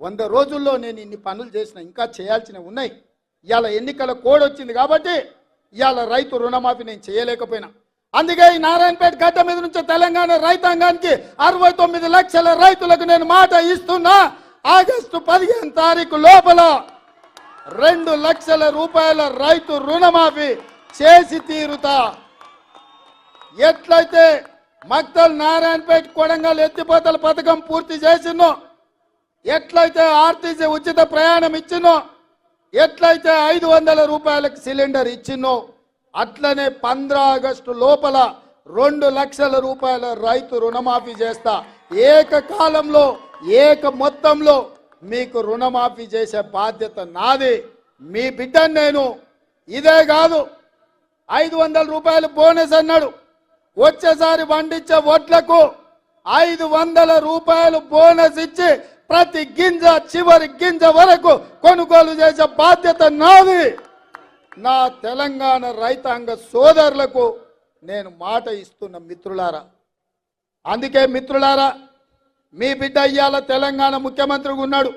100 రోజుల్లో నేను ఇన్ని పనులు చేసిన, ఇంకా చేయాల్సినవి ఉన్నాయి. ఇవాళ ఎన్నికల కోడ్ వచ్చింది కాబట్టి ఇవాళ రైతు రుణమాఫీ నేను చేయలేకపోయినా. అందుకే ఈ నారాయణపేట గడ్డ మీద నుంచి తెలంగాణ రైతాంగానికి 69 లక్షల రైతులకు నేను మాట ఇస్తున్నా. ఆగస్టు 15 తారీఖు లోపల 2 లక్షల రూపాయల రైతు రుణమాఫీ చేసి తీరుతా. ఎట్లయితే మక్తల్ నారాయణపేట కొడంగల్ ఎత్తిపోతల పథకం పూర్తి చేసినో, ఎట్లయితే ఆర్టీసీ ఉచిత ప్రయాణం ఇచ్చినో, ఎట్లయితే 500 రూపాయలకు సిలిండర్ ఇచ్చినో, అట్లనే 15 ఆగస్టు లోపల 2 లక్షల రూపాయల రైతు రుణమాఫీ చేస్తా. ఏకకాలంలో మొత్తంలో మీకు రుణమాఫీ చేసే బాధ్యత నాది. మీ బిడ్డను నేను. ఇదే కాదు, 500 రూపాయలు బోనస్ అన్నాడు. వచ్చేసారి పండించే వడ్లకు 500 రూపాయలు బోనస్ ఇచ్చి ప్రతి గింజ చివరి గింజ వరకు కొనుగోలు చేసే బాధ్యత నాది. నా తెలంగాణ రైతాంగ సోదరులకు నేను మాట ఇస్తున్న మిత్రులారా. అందుకే మిత్రులారా, మీ బిడ్డ ఇయ్యాల తెలంగాణ ముఖ్యమంత్రిగా ఉన్నాడు.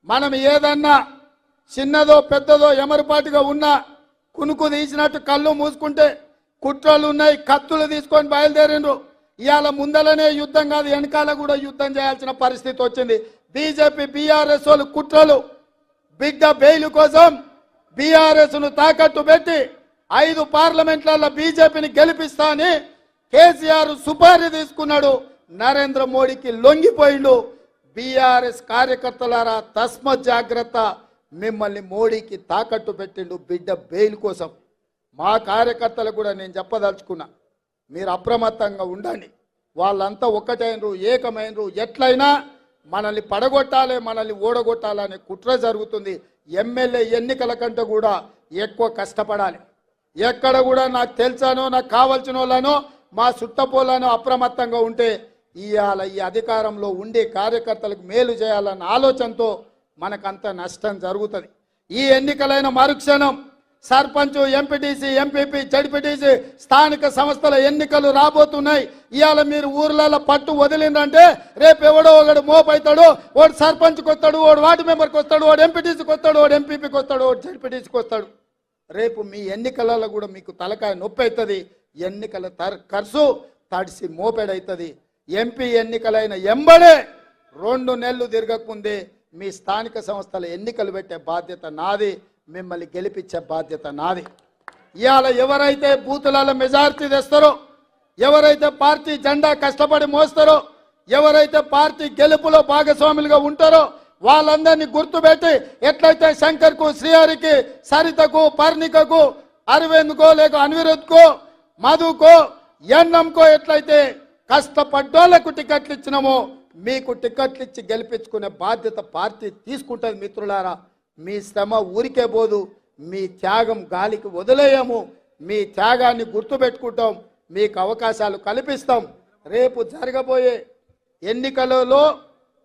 మనం ఏదన్నా చిన్నదో పెద్దదో ఎమరుపాటుగా ఉన్నా కునుకు తీసినట్టు కళ్ళు మూసుకుంటే కుట్రలు ఉన్నాయి, కత్తులు తీసుకొని బయలుదేరిండ్రు. ఇవాళ ముందలనే యుద్ధం కాదు, వెనకాల కూడా యుద్ధం చేయాల్సిన పరిస్థితి వచ్చింది. బీజేపీ బీఆర్ఎస్ వాళ్ళు కుట్రలు, బిడ్డ బెయిల్ కోసం బీఆర్ఎస్ ను తాకట్టు పెట్టి 5 పార్లమెంట్లలో బీజేపీని గెలిపిస్తా అని కేసీఆర్ సుపారీ తీసుకున్నాడు. నరేంద్ర మోడీకి లొంగిపోయిండు. బీఆర్ఎస్ కార్యకర్తలారా తస్మత్ జాగ్రత్త, మిమ్మల్ని మోడీకి తాకట్టు పెట్టిండు బిడ్డ బెయిల్ కోసం. మా కార్యకర్తలు కూడా నేను చెప్పదలుచుకున్నా, మీరు అప్రమత్తంగా ఉండండి. వాళ్ళంతా ఒక్కటైనరు, ఏకమైనరు. ఎట్లయినా మనల్ని పడగొట్టాలి, మనల్ని ఓడగొట్టాలనే కుట్ర జరుగుతుంది. ఎమ్మెల్యే ఎన్నికల కంటే కూడా ఎక్కువ కష్టపడాలి. ఎక్కడ కూడా నాకు తెలుసానో నాకు కావాల్సిన వాళ్ళనో మా చుట్టపోలను అప్రమత్తంగా ఉంటే ఇవాళ ఈ అధికారంలో ఉండే కార్యకర్తలకు మేలు చేయాలన్న ఆలోచనతో మనకంత నష్టం జరుగుతుంది. ఈ ఎన్నికలైన మరుక్షణం సర్పంచ్, ఎంపీటీసీ, ఎంపీపీ, జడ్పీటీసీ స్థానిక సంస్థల ఎన్నికలు రాబోతున్నాయి. ఇవాళ మీరు ఊర్లలో పట్టు వదిలిందంటే రేపు ఎవడో ఒకడు మోపైతాడు. వాడు సర్పంచ్కి వస్తాడు, వాడు వార్డు మెంబర్కి వస్తాడు, వాడు ఎంపీటీసీకి వస్తాడు, వాడు ఎంపీపీకి వస్తాడు, వాడు జడ్పీటీసీకి వస్తాడు. రేపు మీ ఎన్నికలలో కూడా మీకు తలకాయ నొప్పి అవుతుంది. ఎన్నికల ఖర్చు తడిసి మోపెడవుతుంది. ఎంపీ ఎన్నికలైన ఎంబడే 2 నెలలు తిరగకుందే మీ స్థానిక సంస్థల ఎన్నికలు పెట్టే బాధ్యత నాది. మిమ్మల్ని గెలిపించే బాధ్యత నాది. ఇవాళ ఎవరైతే బూతులలో మెజారిటీ తెస్తారో, ఎవరైతే పార్టీ జెండా కష్టపడి మోస్తారో, ఎవరైతే పార్టీ గెలుపులో భాగస్వాములుగా ఉంటారో వాళ్ళందరినీ గుర్తుపెట్టి ఎట్లయితే శంకర్కు, శ్రీహరికి, సరితకు, పర్ణికకు, అరవింద్కో లేక అనిరుద్కో, మధుకో, ఎన్నంకో ఎట్లయితే కష్టపడ్డోళ్లకు టికెట్లు ఇచ్చినామో మీకు టికెట్లు ఇచ్చి గెలిపించుకునే బాధ్యత పార్టీ తీసుకుంటుంది. మిత్రులారా, మీ శ్రమ ఊరికే పోదు, మీ త్యాగం గాలికి వదిలేయము. మీ త్యాగాన్ని గుర్తుపెట్టుకుంటాం, మీకు అవకాశాలు కల్పిస్తాం. రేపు జరగబోయే ఎన్నికలలో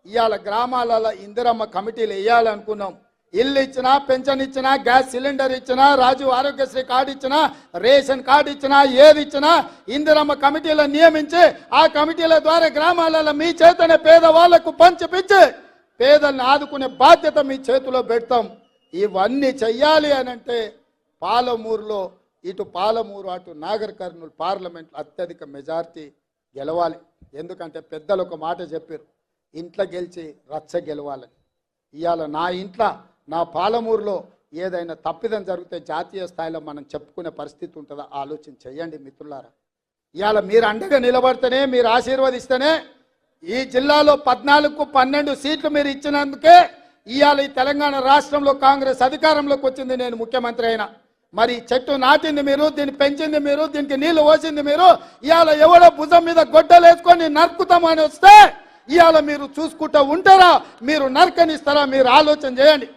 ఇవాళ గ్రామాలలో ఇందిరమ్మ కమిటీలు వేయాలనుకున్నాం. ఇల్లు ఇచ్చినా, పెన్షన్ ఇచ్చినా, గ్యాస్ సిలిండర్ ఇచ్చినా, రాజీవ్ ఆరోగ్యశ్రీ కార్డు ఇచ్చినా, రేషన్ కార్డు ఇచ్చినా, ఏది ఇచ్చినా ఇందిరమ్మ కమిటీలను నియమించి ఆ కమిటీల ద్వారా గ్రామాలలో మీ చేతనే పేదవాళ్లకు పంచిపించి పేదల్ని ఆదుకునే బాధ్యత మీ చేతిలో పెడతాం. ఇవన్నీ చెయ్యాలి అనంటే పాలమూరులో ఇటు పాలమూరు అటు నాగర్ కర్నూలు పార్లమెంట్లో అత్యధిక మెజార్టీ గెలవాలి. ఎందుకంటే పెద్దలు ఒక మాట చెప్పారు, ఇంట్లో గెలిచి రచ్చ గెలవాలని. ఇవాళ నా ఇంట్లో నా పాలమూరులో ఏదైనా తప్పిదం జరిగితే జాతీయ స్థాయిలో మనం చెప్పుకునే పరిస్థితి ఉంటుందా ఆలోచన చెయ్యండి మిత్రులారా. ఇవాళ మీరు అండగా నిలబడితేనే, మీరు ఆశీర్వదిస్తేనే ఈ జిల్లాలో 14కు 12 సీట్లు మీరు ఇచ్చినందుకే ఇవాళ ఈ తెలంగాణ రాష్ట్రంలో కాంగ్రెస్ అధికారంలోకి వచ్చింది. నేను ముఖ్యమంత్రి అయినా. మరి చెట్టు నాటింది మీరు, దీన్ని పెంచింది మీరు, దీనికి నీళ్లు పోసింది మీరు. ఇవాళ ఎవడో భుజం మీద గొడ్డలేసుకొని నరుకుతామని వస్తే ఇవాళ మీరు చూసుకుంటూ ఉంటారా? మీరు నరకనిస్తారా? మీరు ఆలోచన చేయండి.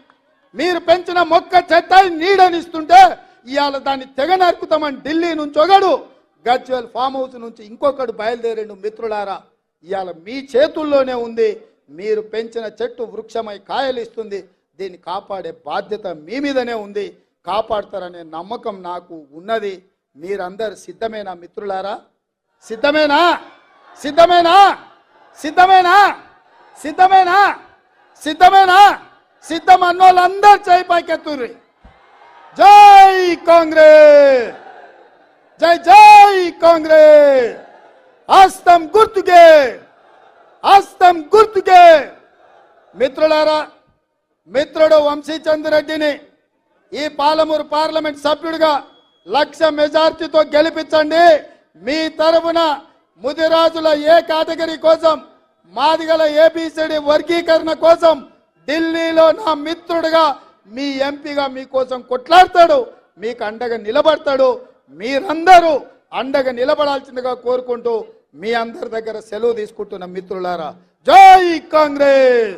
మీరు పెంచిన మొక్క చెట్ట నీడనిస్తుంటే ఇవాళ దాన్ని తెగ నరుకుతామని ఢిల్లీ నుంచి ఒకడు, గజ్వేల్ ఫామ్ హౌస్ నుంచి ఇంకొకడు బయలుదేరిండు. మిత్రులారా, ఇవాళ మీ చేతుల్లోనే ఉంది. మీరు పెంచిన చెట్టు వృక్షమై కాయలు ఇస్తుంది. దీన్ని కాపాడే బాధ్యత మీ మీదనే ఉంది. కాపాడతారనే నమ్మకం నాకు ఉన్నది. మీరందరు సిద్ధమేనా మిత్రులారా? సిద్ధమేనా? సిద్ధమేనా? సిద్ధమేనా? సిద్ధమేనా? సిద్ధమేనా? సిద్ధం అన్నోళ్ళందరూ చేయి పైకెత్తుర్రి. జై కాంగ్రెస్, జై జై కాంగ్రెస్. హస్తం గుర్తుకే, హస్తం గుర్తుకే. మిత్రులారా, మిత్రుడు వంశీచంద్ రెడ్డిని ఈ పాలమూరు పార్లమెంట్ సభ్యుడిగా 1,00,000 మెజార్టీతో గెలిపించండి. మీ తరఫున ముదిరాజుల ఏ కేటగిరీ కోసం, మాదిగల ఏబిసిడి వర్గీకరణ కోసం ఢిల్లీలో నా మిత్రుడిగా మీ ఎంపీగా మీకోసం కొట్లాడతాడు, మీకు అండగా నిలబడతాడు. మీరందరూ అండగా నిలబడాల్సిందిగా కోరుకుంటూ మీ అందరి దగ్గర సెలవు తీసుకుంటున్న మిత్రులారా, జై కాంగ్రెస్.